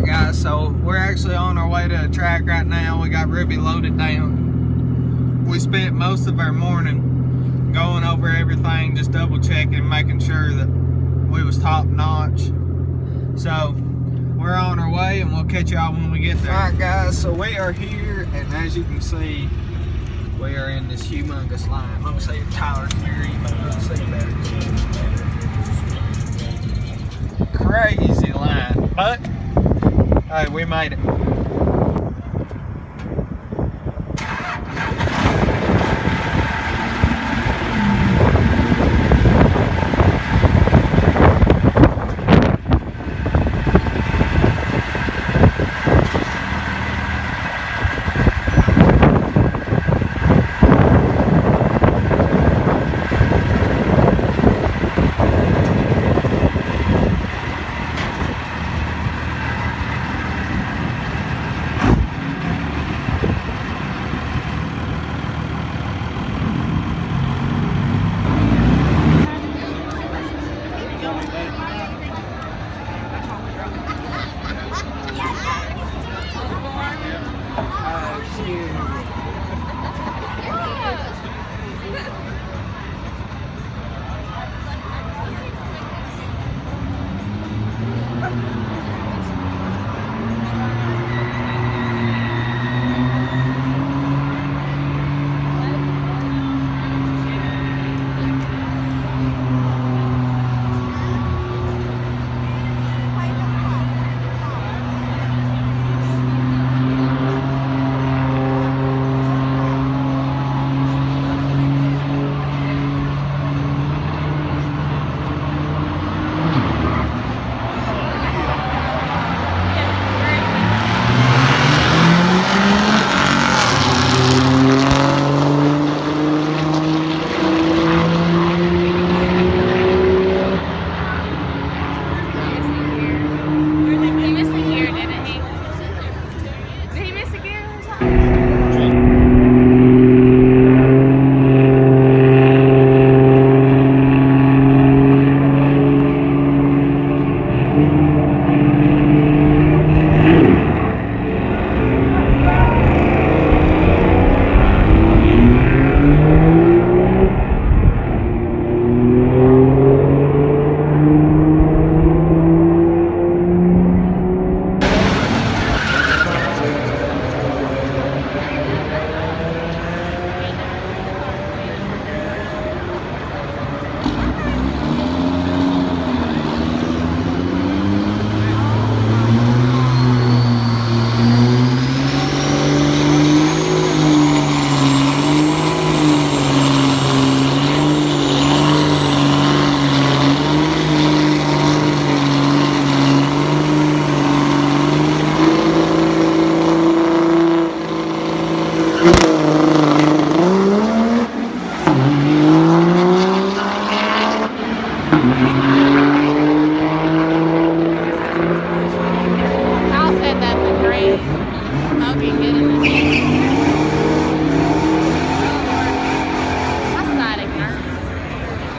Alright guys, so we're actually on our way to a track right now. We got Ruby loaded down. We spent most of our morning going over everything, just double checking, making sure that we was top notch. So we're on our way and we'll catch y'all when we get there. Alright guys, so we are here, and as you can see, we are in this humongous line. Let me see if Tyler's here, you might be able to see better. Crazy line, but hey, we made it.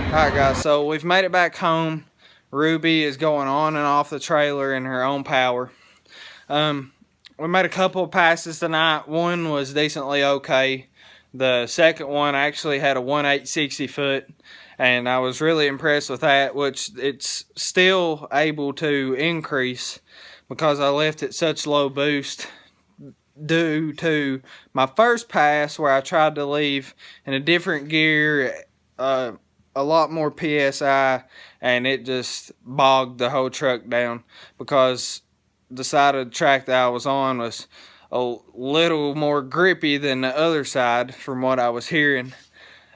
Alright guys, so we've made it back home. Ruby is going on and off the trailer in her own power. We made a couple of passes tonight. One was decently okay. The second one actually had a 1.860 foot, and I was really impressed with that, which it's still able to increase because I left it such low boost due to my first pass where I tried to leave in a different gear, a lot more PSI, and it just bogged the whole truck down because the side of the track that I was on was a little more grippy than the other side from what I was hearing.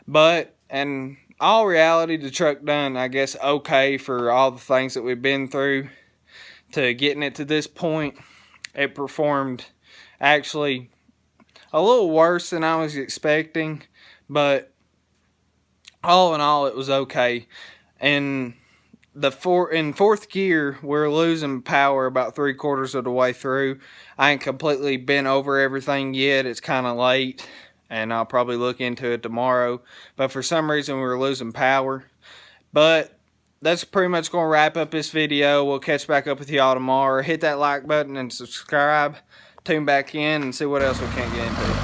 But in all reality, the truck done, I guess, okay for all the things that we've been through to getting it to this point. It performed actually a little worse than I was expecting, but all in all, it was okay. And in fourth gear, we're losing power about 3/4 of the way through. I ain't completely been over everything yet. It's kind of late, and I'll probably look into it tomorrow. But for some reason, we were losing power. But that's pretty much going to wrap up this video. We'll catch back up with y'all tomorrow. Hit that like button and subscribe. Tune back in and see what else we can't get into.